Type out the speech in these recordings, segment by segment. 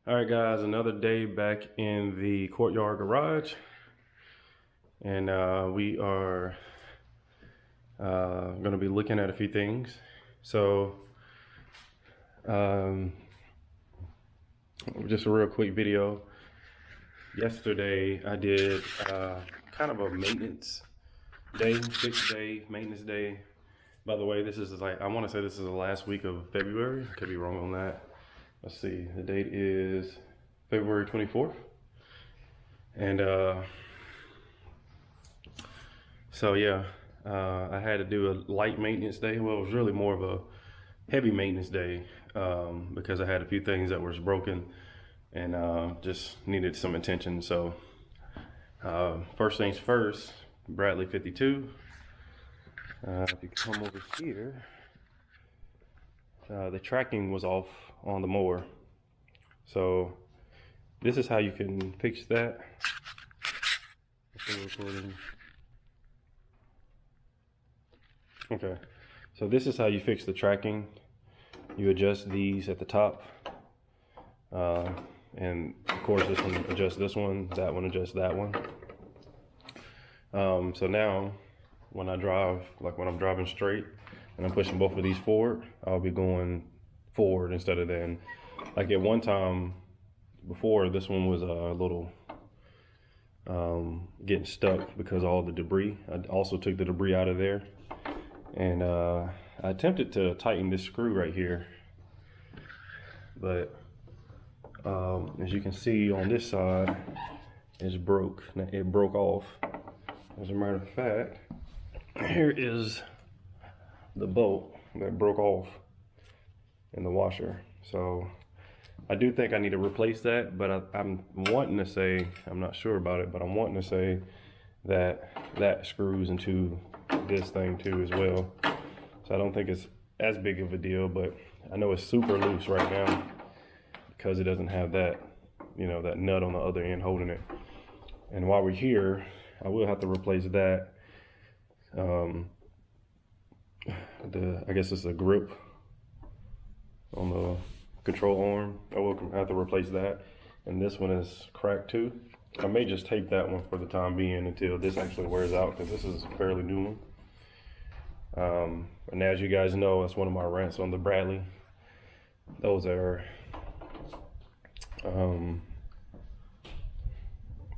All right, guys, another day back in the courtyard garage, and we are going to be looking at a few things. So, just a real quick video. Yesterday, I did kind of a maintenance day, 6-day maintenance day. By the way, this is like, I want to say this is the last week of February. I could be wrong on that. Let's see, the date is February 24th. And so yeah, I had to do a light maintenance day. Well, it was really more of a heavy maintenance day because I had a few things that was broken and just needed some attention. So first things first, Bradley 52. If you come over here, the tracking was off on the mower. So this is how you can fix that. Okay, so this is how you fix the tracking. You adjust these at the top, and of course this one adjusts this one, that one adjusts that one. So now when I drive, like when I'm driving straight and I'm pushing both of these forward, I'll be going forward instead of then. Like at one time before, this one was a little getting stuck because of all the debris. I also took the debris out of there, and I attempted to tighten this screw right here, but as you can see on this side, it's broke. It broke off. As a matter of fact, here is the bolt that broke off in the washer. So I do think I need to replace that, but I'm wanting to say, I'm not sure about it, but I'm wanting to say that that screws into this thing too as well. So I don't think it's as big of a deal, but I know it's super loose right now because it doesn't have that, you know, that nut on the other end holding it. And while we're here, I will have to replace that. I guess it's a grip on the control arm. I will have to replace that. And this one is cracked too. I may just tape that one for the time being until this actually wears out, because this is a fairly new one. And as you guys know, that's one of my rants on the Bradley. Those are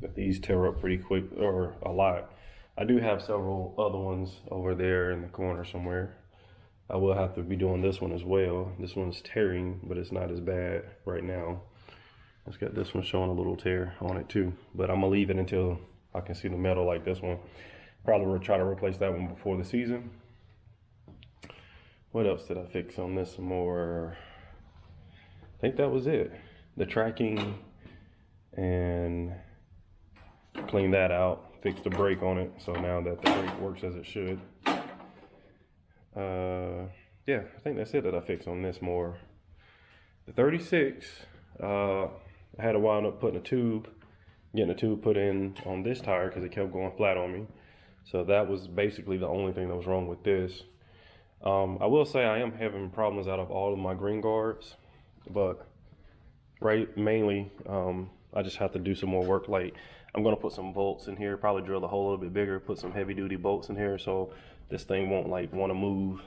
that these tear up pretty quick, or a lot. I do have several other ones over there in the corner somewhere. I will have to be doing this one as well. This one's tearing, but it's not as bad right now. It's got this one showing a little tear on it too, but I'm gonna leave it until I can see the metal like this one. Probably will try to replace that one before the season. What else did I fix on this more? I think that was it. The tracking, and clean that out, fix the brake on it, so now that the brake works as it should. Yeah, I think that's it that I fixed on this more. The 36, I had to wind up putting getting a tube put in on this tire because it kept going flat on me. So that was basically the only thing that was wrong with this. I will say I am having problems out of all of my green guards, but mainly I just have to do some more work. Like, I'm gonna put some bolts in here, probably drill the hole a little bit bigger, put some heavy duty bolts in here so this thing won't like want to move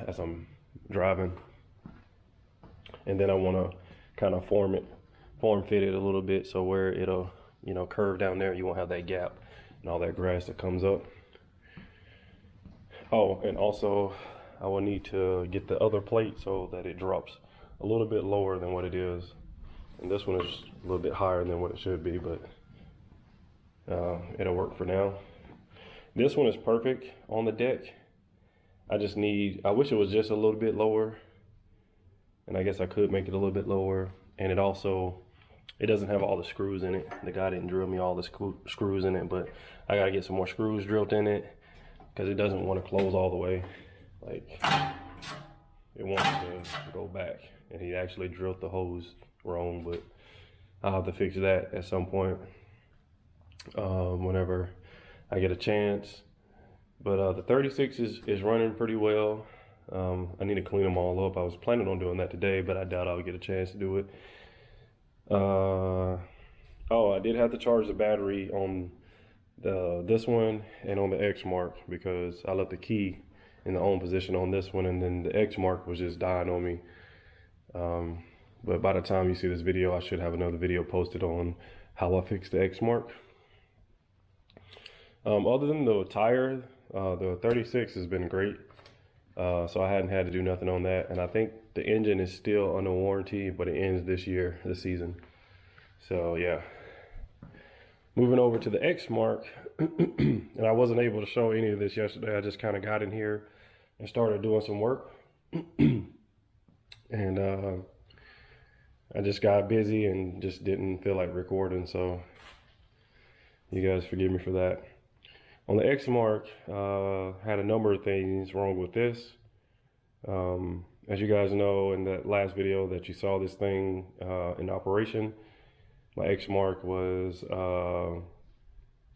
as I'm driving. And then I want to kind of form fit it a little bit so where it'll, you know, curve down there, you won't have that gap and all that grass that comes up. Oh, and also I will need to get the other plate so that it drops a little bit lower than what it is. And this one is a little bit higher than what it should be, but it'll work for now. This one is perfect on the deck. I wish it was just a little bit lower, and I guess I could make it a little bit lower. And it doesn't have all the screws in it. The guy didn't drill me all the screws in it, but I gotta get some more screws drilled in it because it doesn't want to close all the way. Like, it wants to go back, and he actually drilled the hose wrong, but I'll have to fix that at some point whenever I get a chance. But the 36 is running pretty well. I need to clean them all up. I was planning on doing that today, but I doubt I'll get a chance to do it. Oh, I did have to charge the battery on this one and on the Exmark, because I left the key in the on position on this one, and then the Exmark was just dying on me. But by the time you see this video, I should have another video posted on how I fixed the Exmark. Other than the tire, the 36 has been great. So I hadn't had to do nothing on that. And I think the engine is still under warranty, but it ends this year, this season. So yeah. Moving over to the Exmark, and I wasn't able to show any of this yesterday. I just kind of got in here and started doing some work. And I just got busy and just didn't feel like recording, so you guys forgive me for that. On the Exmark, had a number of things wrong with this. As you guys know, in that last video that you saw this thing in operation, my Exmark was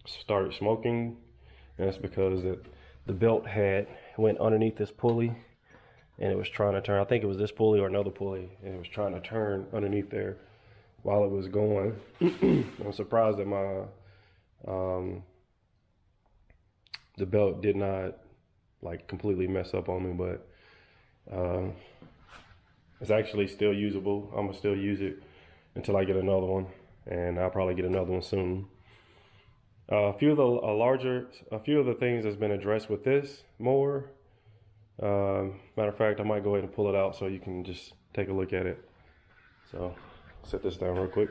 started smoking, and that's because the belt went underneath this pulley, and it was trying to turn. I think it was this pulley or another pulley, and it was trying to turn underneath there while it was going. I'm surprised that my the belt did not like completely mess up on me, but it's actually still usable. I'm gonna still use it until I get another one, and I'll probably get another one soon. A few of the things that's been addressed with this mower. Matter of fact, I might go ahead and pull it out so you can just take a look at it. So set this down real quick.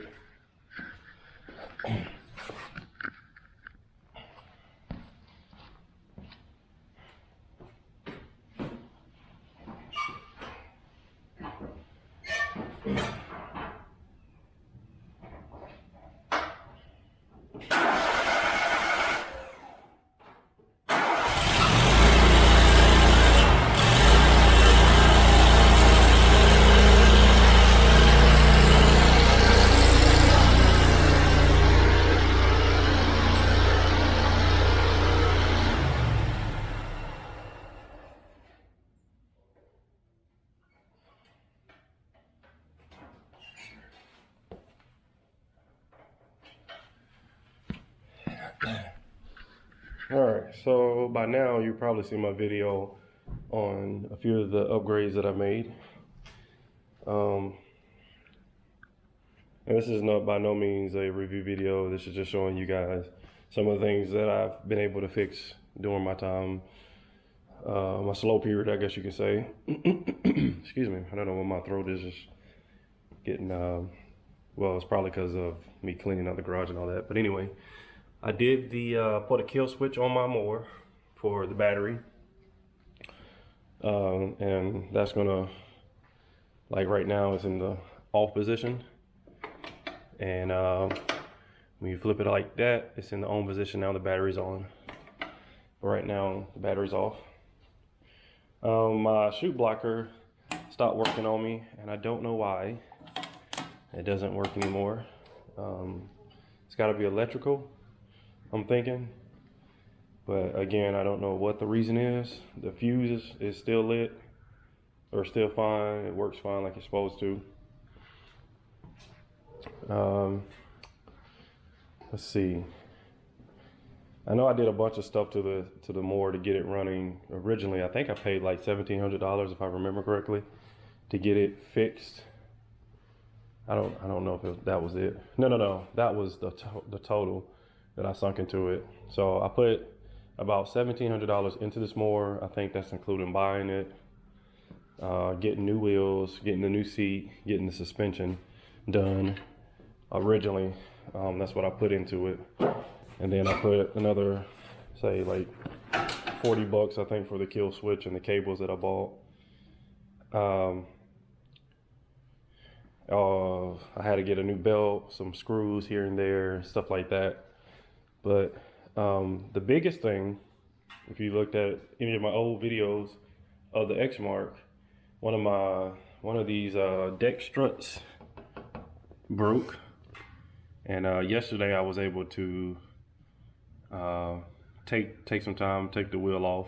Alright, so by now you probably seen my video on a few of the upgrades that I made. And this is by no means a review video. This is just showing you guys some of the things that I've been able to fix during my time, my slow period, I guess you could say. Excuse me, I don't know what my throat is just getting, well, it's probably because of me cleaning out the garage and all that. But anyway, I did put a kill switch on my mower for the battery. And that's gonna, like right now it's in the off position. And when you flip it like that, it's in the on position. Now the battery's on. But right now the battery's off. My chute blocker stopped working on me, and I don't know why. It doesn't work anymore. It's gotta be electrical, I'm thinking. But again, I don't know what the reason is. The fuse is still lit, or still fine. It works fine like it's supposed to. Let's see. I know I did a bunch of stuff to the mower to get it running. Originally, I think I paid like $1,700 if I remember correctly to get it fixed. I don't know if that was it. No. That was the total that I sunk into it. So I put about $1,700 into this mower. I think that's including buying it, getting new wheels, getting the new seat, getting the suspension done. Originally, that's what I put into it. And then I put another, say like 40 bucks, I think, for the kill switch and the cables that I bought. I had to get a new belt, some screws here and there, stuff like that. But the biggest thing, if you looked at any of my old videos of the Exmark, one of these deck struts broke. And yesterday I was able to take some time, take the wheel off,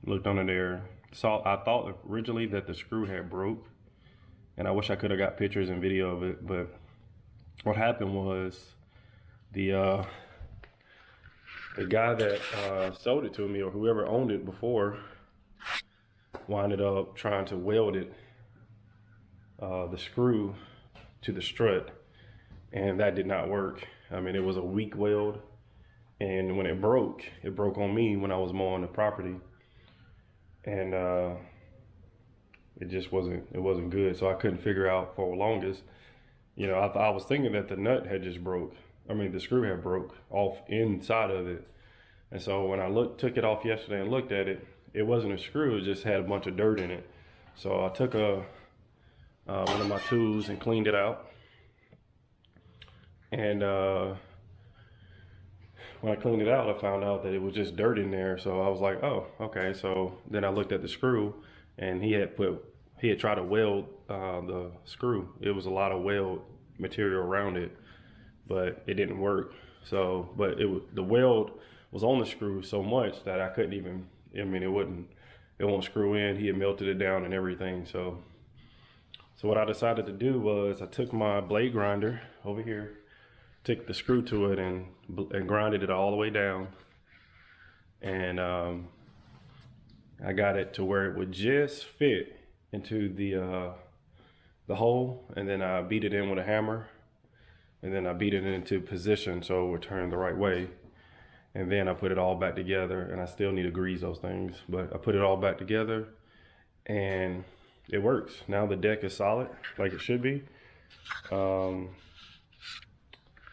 looked under there, So I thought originally that the screw had broke, and I wish I could have got pictures and video of it, but what happened was the guy that sold it to me, or whoever owned it before, winded up trying to weld it, the screw to the strut, and that did not work. I mean, it was a weak weld, and when it broke on me when I was mowing the property, and it just wasn't good. So I couldn't figure out for the longest. You know, I was thinking that the nut had just broke. I mean, the screw had broke off inside of it. And so when I took it off yesterday and looked at it, it wasn't a screw, it just had a bunch of dirt in it. So I took one of my tools and cleaned it out. And when I cleaned it out, I found out that it was just dirt in there. So I was like, oh, okay. So then I looked at the screw, and he had tried to weld the screw. It was a lot of weld material around it, but it didn't work. So, but the weld was on the screw so much that I couldn't even, I mean, it won't screw in. He had melted it down and everything. So what I decided to do was I took my blade grinder over here, took the screw to it and grinded it all the way down. And I got it to where it would just fit into the hole, and then I beat it in with a hammer, and then I beat it into position so it would turn the right way. And then I put it all back together, and I still need to grease those things, but I put it all back together and it works. Now the deck is solid like it should be.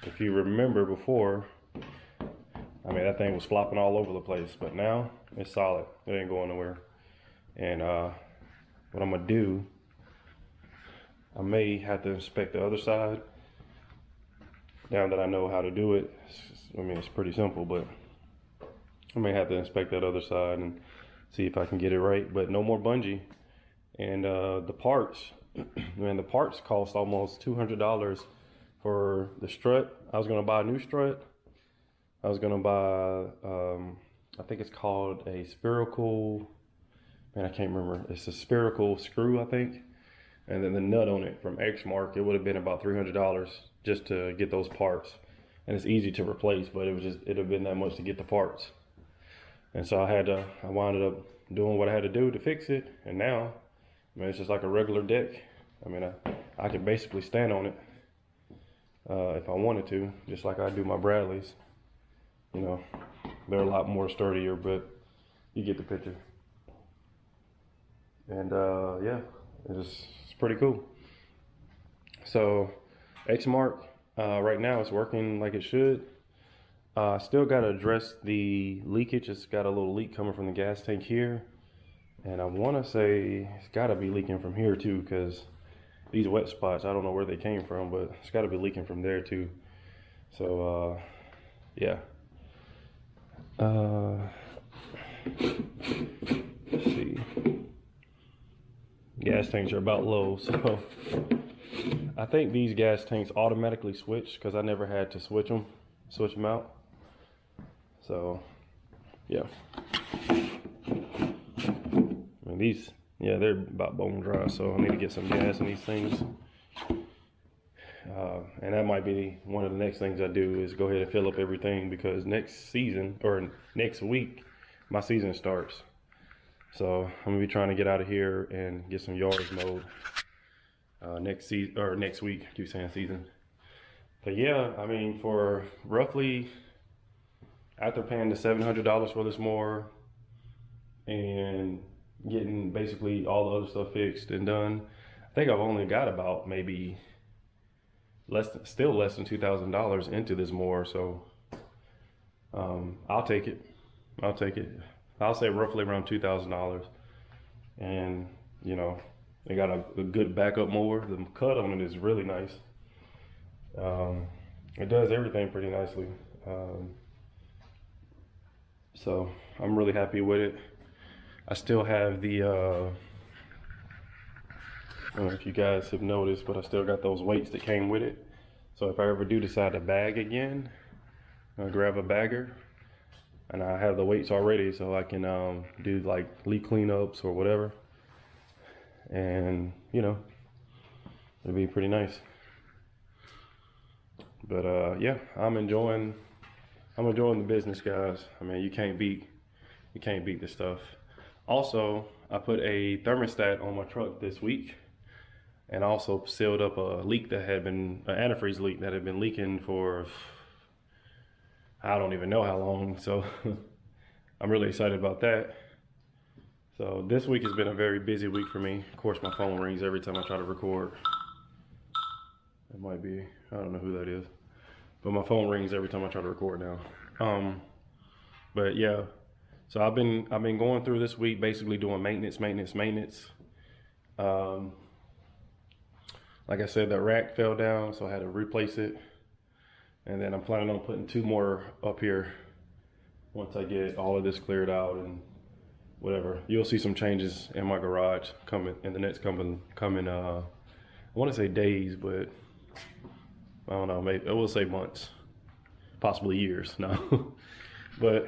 If you remember before, I mean, that thing was flopping all over the place, but now it's solid. It ain't going nowhere. And what I'm gonna do, I may have to inspect the other side now that I know how to do it. I mean, it's pretty simple, but I may have to inspect that other side and see if I can get it right. But no more bungee. And the parts, man, the parts cost almost $200 for the strut. I was gonna buy a new strut. I was gonna buy, I think it's called a spherical, man, I can't remember. It's a spherical screw, I think. And then the nut on it from Exmark, it would have been about $300 just to get those parts. And it's easy to replace, but it'd have been that much to get the parts. And so I wound up doing what I had to do to fix it. And now, I mean, it's just like a regular deck. I mean, I can basically stand on it if I wanted to, just like I do my Bradleys. You know, they're a lot more sturdier, but you get the picture. And yeah, it's pretty cool. So Exmark, right now it's working like it should. Still got to address the leakage. It's got a little leak coming from the gas tank here. And I want to say it's got to be leaking from here too, because these wet spots, I don't know where they came from, but it's got to be leaking from there too. So yeah. Let's see. Gas tanks are about low, so I think these gas tanks automatically switch because I never had to switch them out. So yeah. And these, yeah, they're about bone dry, so I need to get some gas in these things. And that might be one of the next things I do is go ahead and fill up everything, because next season, or next week, my season starts. So I'm gonna be trying to get out of here and get some yards mowed next season, or next week. I keep saying season. But yeah, I mean, for roughly, after paying the $700 for this mower and getting basically all the other stuff fixed and done, I think I've only got about maybe still less than $2,000 into this mower. So I'll take it. I'll say roughly around $2,000. And you know, they got a good backup mower. The cut on it is really nice. It does everything pretty nicely. So I'm really happy with it. I still have the, I don't know if you guys have noticed, but I still got those weights that came with it. So if I ever do decide to bag again, I'll grab a bagger. and I have the weights already, so I can do like leak cleanups or whatever, and you know, it'll be pretty nice. But yeah, I'm enjoying the business, guys. I mean, you can't beat this stuff. Also, I put a thermostat on my truck this week, and also sealed up a leak that had been an antifreeze leak that had been leaking for I don't even know how long. So I'm really excited about that. So this week has been a very busy week for me. Of course, my phone rings every time I try to record. It might be, I don't know who that is, but my phone rings every time I try to record now. But yeah, so I've been going through this week basically doing maintenance. Like I said, that rack fell down, so I had to replace it. And then I'm planning on putting 2 more up here once I get all of this cleared out and whatever. You'll see some changes in my garage coming in the next coming I want to say days, but I don't know, maybe I will say months, possibly years. No. But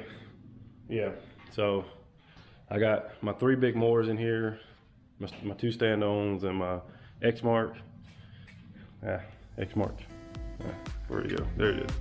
yeah, so I got my 3 big mowers in here, my 2 stand-ons, and my Exmark. Exmark. Where'd it go? There it is.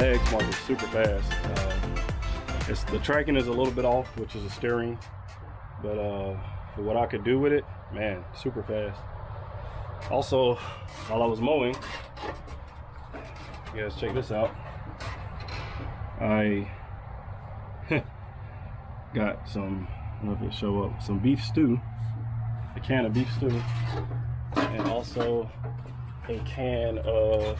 that Exmark is super fast. The tracking is a little bit off, which is the steering, but for what I could do with it, man, super fast. Also, while I was mowing, you guys check this out. I got some, I don't know if it show up, some beef stew, a can of beef stew, and also a can of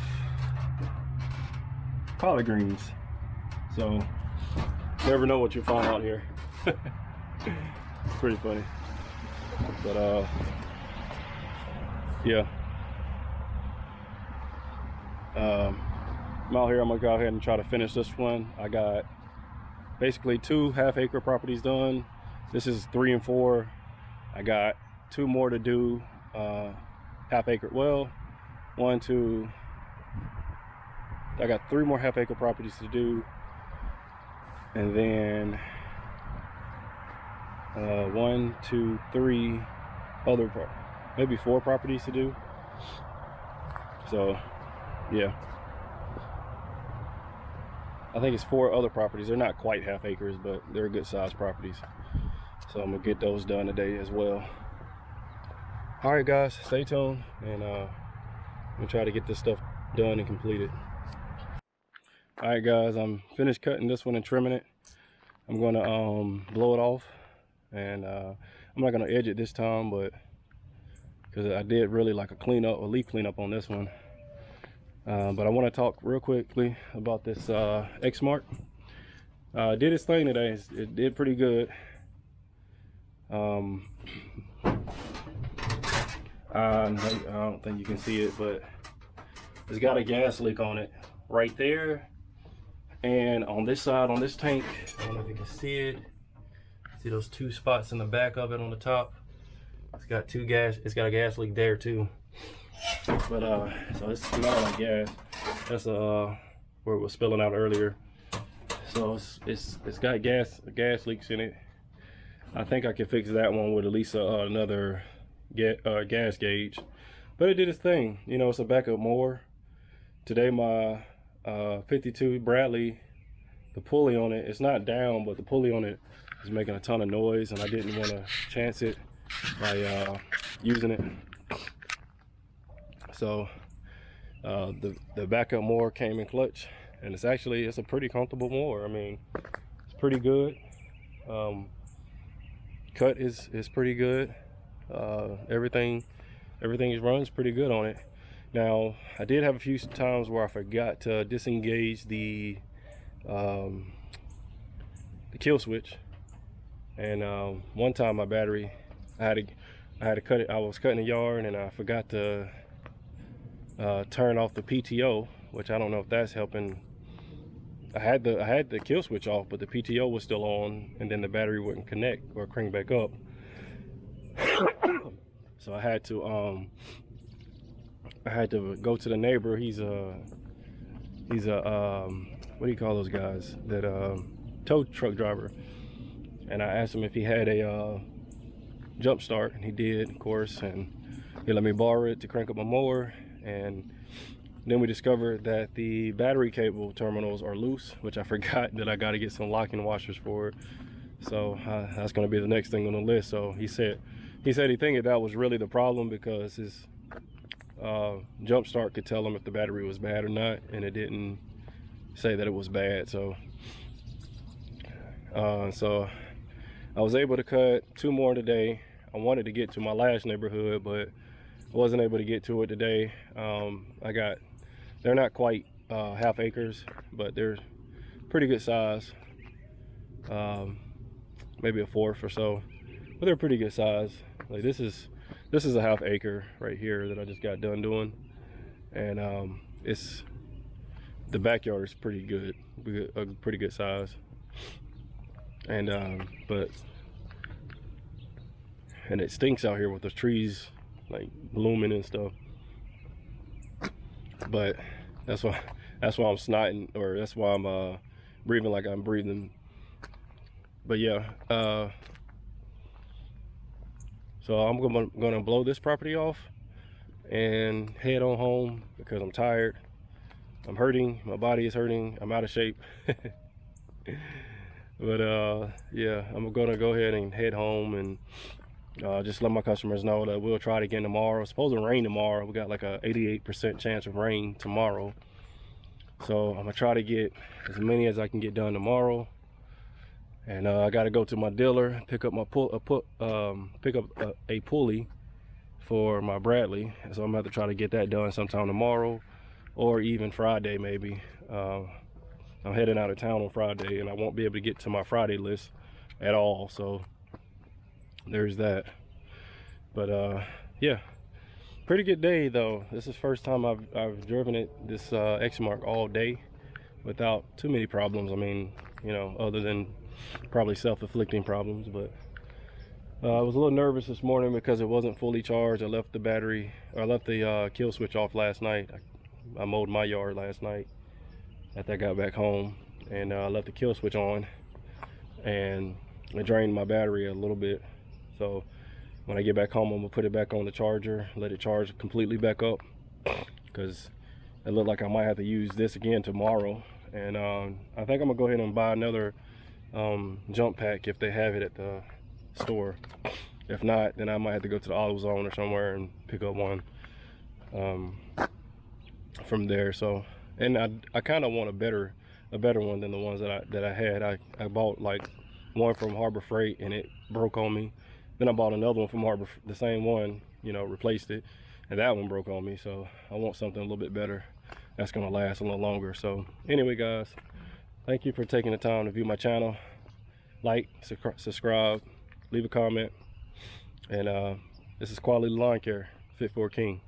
collard greens. So never know what you find out here. Pretty funny. But yeah, I'm out here. I'm gonna go ahead and try to finish this one. I got basically 2 half-acre properties done. This is 3 and 4. I got 2 more to do, half-acre. Well, 1, 2. I got 3 more half-acre properties to do, and then 1, 2, 3 other, maybe 4 properties to do. So yeah, I think it's 4 other properties. They're not quite half acres, but they're good sized properties. So I'm gonna get those done today as well. All right, guys, stay tuned, and I'm gonna try to get this stuff done and completed. All right, guys, I'm finished cutting this one and trimming it. I'm gonna blow it off, and I'm not gonna edge it this time, but because I did really like a leaf cleanup on this one. But I want to talk real quickly about this Exmark. Did its thing today. It did pretty good. I don't think you can see it, but it's got a gas leak on it right there, and on this side, on this tank. I don't know if you can see it. See those 2 spots in the back of it on the top? It's got a gas leak there too. But so it's smelling like gas. That's where it was spilling out earlier. So it's got gas leaks in it. I think I can fix that one with at least another gas gauge. But it did its thing. You know, it's a backup mower. Today my 52 Bradley, the pulley on it, it's not down, but the pulley on it is making a ton of noise, and I didn't want to chance it by using it. So the backup mower came in clutch, and it's a pretty comfortable mower. I mean, it's pretty good. Cut is pretty good. Everything runs pretty good on it. Now, I did have a few times where I forgot to disengage the kill switch, and one time my battery, I had to cut it. I was cutting the yard, and I forgot to turn off the PTO, which I don't know if that's helping. I had the kill switch off, but the PTO was still on, and then the battery wouldn't connect or crank back up. So I had to go to the neighbor. He's a what do you call those guys, that tow truck driver, and I asked him if he had a jump start, and he did, of course, and he let me borrow it to crank up my mower. And then we discovered that the battery cable terminals are loose, which I forgot that I got to get some locking washers for it. So that's going to be the next thing on the list. So he said he thinking that was really the problem, because his jump start could tell him if the battery was bad or not, and it didn't say that it was bad. So so I was able to cut 2 more today. I wanted to get to my last neighborhood, but wasn't able to get to it today. They're not quite half acres, but they're pretty good size. Maybe a 1/4 or so, but they're pretty good size. Like this is a half acre right here that I just got done doing, and the backyard is pretty good, a pretty good size. And and it stinks out here with the trees like blooming and stuff. But that's why I'm snotting, or that's why I'm breathing like I'm breathing. But yeah, so I'm gonna blow this property off and head on home because I'm tired. I'm hurting, my body is hurting, I'm out of shape. But yeah, I'm gonna go ahead and head home and just let my customers know that we'll try it again tomorrow. It's supposed to rain tomorrow. We got like a 88% chance of rain tomorrow. So I'm gonna try to get as many as I can get done tomorrow. And I gotta go to my dealer, pick up my a pulley for my Bradley. So I'm gonna have to try to get that done sometime tomorrow or even Friday maybe. I'm heading out of town on Friday and I won't be able to get to my Friday list at all. So there's that. But yeah, pretty good day though. This is the first time I've driven it, this Exmark, all day without too many problems. I mean, you know, other than probably self-inflicting problems. But I was a little nervous this morning because it wasn't fully charged. I left the battery, or I left the kill switch off last night. I mowed my yard last night after I got back home, and I left the kill switch on, and it drained my battery a little bit. So when I get back home, I'm gonna put it back on the charger, let it charge completely back up, because it looked like I might have to use this again tomorrow. And I think I'm gonna go ahead and buy another jump pack if they have it at the store. If not, then I might have to go to the AutoZone or somewhere and pick up one from there. So, and I kind of want a better one than the ones that I had. I bought like one from Harbor Freight and it broke on me. Then I bought another one from Harbor, the same one, you know, replaced it, and that one broke on me. So I want something a little bit better that's gonna last a little longer. So anyway, guys, thank you for taking the time to view my channel. Like, subscribe, leave a comment, and this is Quality Lawn Care, Fit for a King.